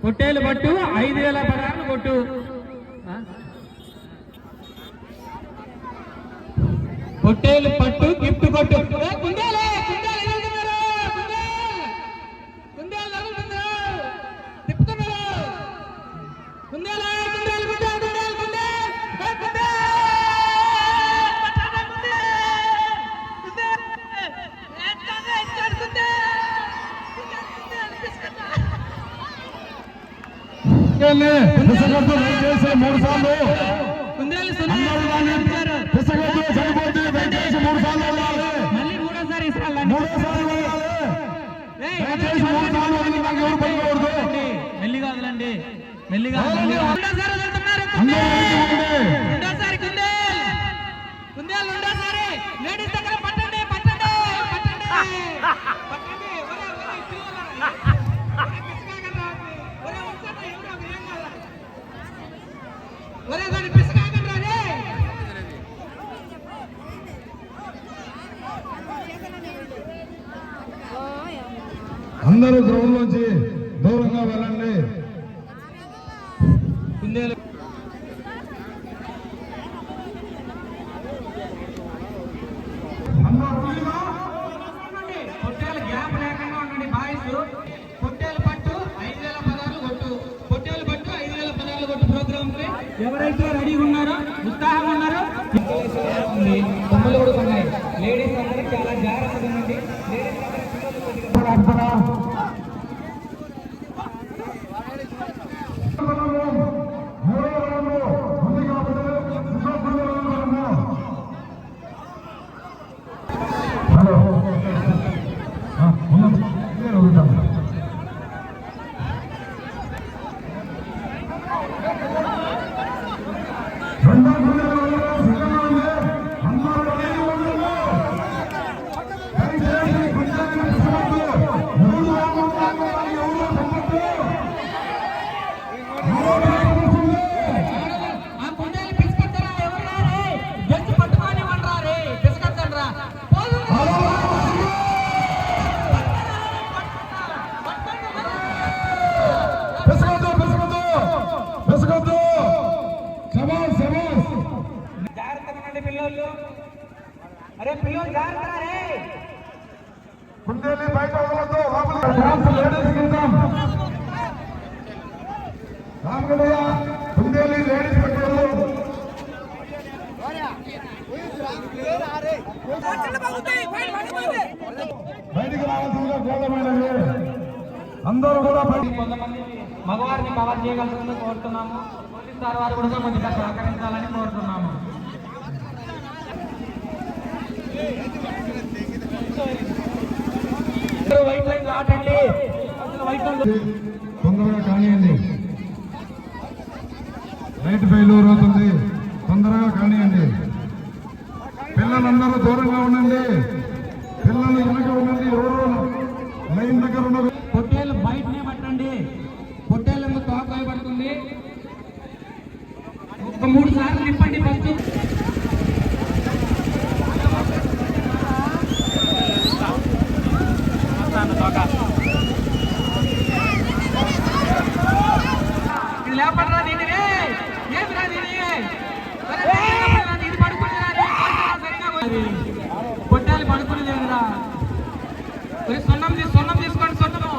పొట్టేలు పట్టు 5016 కొట్టు. పొట్టేలు పట్టు గిఫ్ట్ కొట్టు. దయచేసి 3 సార్లు చనిపోతే దయచేసి 3 సార్లు మూడోసారి దయచేసి 3 సార్లు వదిలి నాకు ఎవరు పడకూడదు. మెల్లిగా వదలండి, మెల్లిగా. అందరూ గ్రౌండ్ నుంచి దూరంగా వెళ్ళండి. పొట్టేలు గ్యాప్ లేకుండా ఉండండి బాయ్స్. పొట్టేలు పట్టు 5016 కొట్టు. పొట్టేలు పట్టు 5016 కొట్టు ప్రోగ్రామ్ కి ఎవరైతే రెడీగా ఉన్నారో, ఉత్సాహంగా ఉన్నారో బొమ్మలు కూడా ఉన్నాయి. లేడీస్ అందరూ చాలా జాగ్రత్తగా ఉండండి. అరే పిల్లలు జాగ్రత్త రే. కుందేలి బయట వదలొద్దు. లోపల లేడీస్ కిందాం. రామగడయ్య కుందేలి లేడీస్ పెట్టారు. బయటికి రావాల్సిందిగా కోరమైనది. అందరూ కూడా కొంతమంది మగవారిని కవర్ చేయగలరని కోరుతున్నాము. పోలీస్ సార్ వారు కూడా కొద్దిగా సహకరించాలని కోరుతున్నాము. వైట్ లైన్ దాటండి. తొందరగా కానియండి. లైట్ ఫెయిల్యూర్ అవుతుంది. తొందరగా కానియండి. పిల్లలందరూ దూరంగా ఉండండి. పిల్లలు వెనక ఉండండి. ఎవరు లైన్ దగ్గర ఉన్నారు. పొట్టేలు బయటనే పట్టండి. పొట్టేళ్ళకు తోక పడుతుంది. ఒక 3 సార్లు నింపండి ఫస్ట్. ఇది లేపడరా దీన్ని. ఏమిరా దీన్ని? ఇది పడుకునేదా? పొట్టేలు పడుకునేదేమిరా? సొన్నం తీసుకోండి. సొన్నము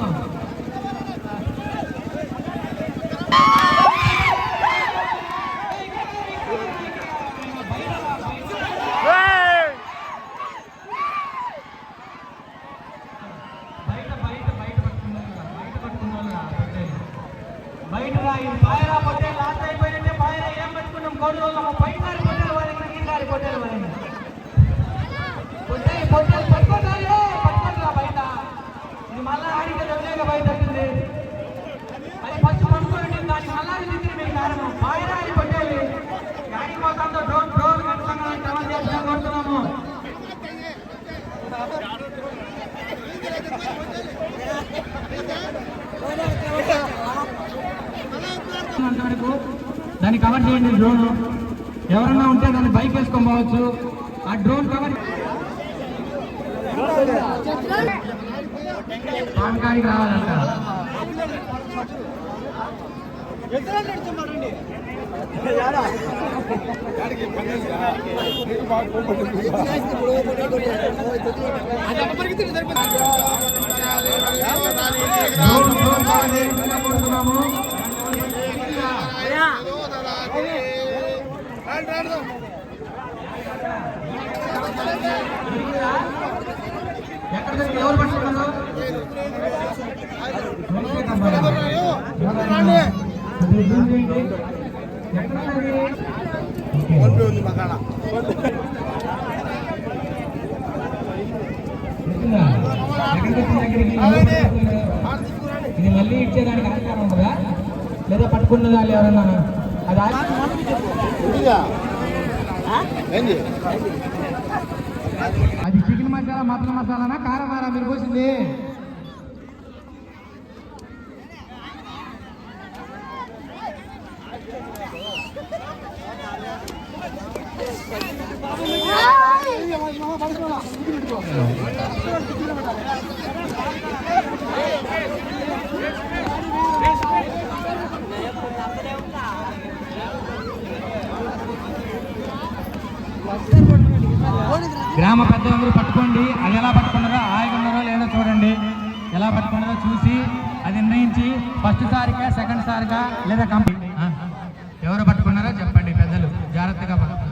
బయట పాయరా పొట్టేలు లాస్ట్ అయిపోయినట్టే. పాయరా ఏం పట్టుకున్నాం? కోడి రోజులు పైసారి పొట్టేలు వాళ్ళకి ఈసారి పొట్టేలు వాళ్ళని పొట్టేలు పట్టుకోవాలి. పట్టుకోరా బయట. ఇది మళ్ళా ఆడికి వదిలేక బయట వచ్చింది. అది ఫస్ట్ పట్టుకోండి. దానికి మళ్ళా దిద్ది మీకు కారణం. పాయరా ఈ పొట్టేలు ఆడికి పోతాంతో డ్రోన్ కట్టుకున్నామని టవల్ చేసిన కోరుతున్నాము. దాన్ని కవర్ చేయండి. డ్రోన్ ఎవరన్నా ఉంటే దాన్ని బైక్ వేసుకొని పోవచ్చు. ఆ డ్రోన్ కవర్ పాంకానికి రావాలంట. ఎవరు పట్టుకున్నారు? ఇది మళ్ళీ ఇచ్చేదానికి ఆస్కారం ఉంటుందా లేదా పట్టుకున్న వాళ్ళు ఎవరన్నా అది చికెన్ మసాలా మటన్ మసాలానా కారమారా మీరు పోసింది? గ్రామ పెద్దలందరూ పట్టుకోండి. అది ఎలా పట్టుకున్నారో ఆగున్నారో లేదో చూడండి. ఎలా పట్టుకున్నారో చూసి అది నిర్ణయించి ఫస్ట్ సారిగా సెకండ్ సారిగా లేదా కంప్లీట్ ఎవరు పట్టుకున్నారో చెప్పండి. పెద్దలు జాగ్రత్తగా పట్టుకోండి.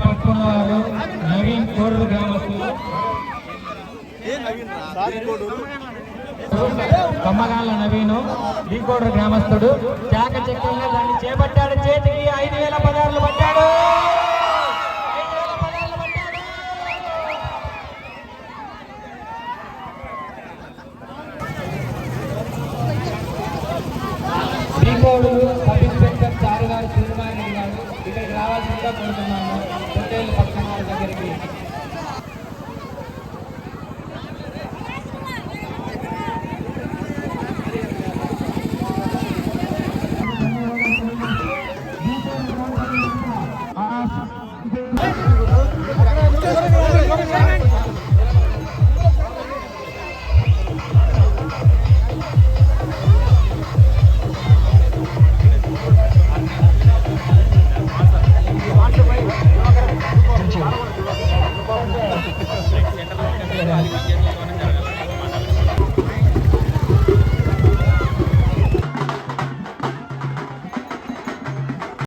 పట్టుకున్నవారు నవీన్ కోడూరు గ్రామస్తులు, కమ్మగాళ్ళ నవీను కోడూరు గ్రామస్తుడు చాక చక్రంగా దాన్ని చేపట్టాడు. చేతికి 5,000 పదార్లు పట్టాడు. కోడూరు సబ్ ఇన్స్పెక్టర్ చారు గారు సూర్యనారాయణ గారు ఇక్కడికి రావాల్సిందిగా కోరుతున్నాము. పొట్టేలు పక్కన వాళ్ళ దగ్గరికి. Gracias.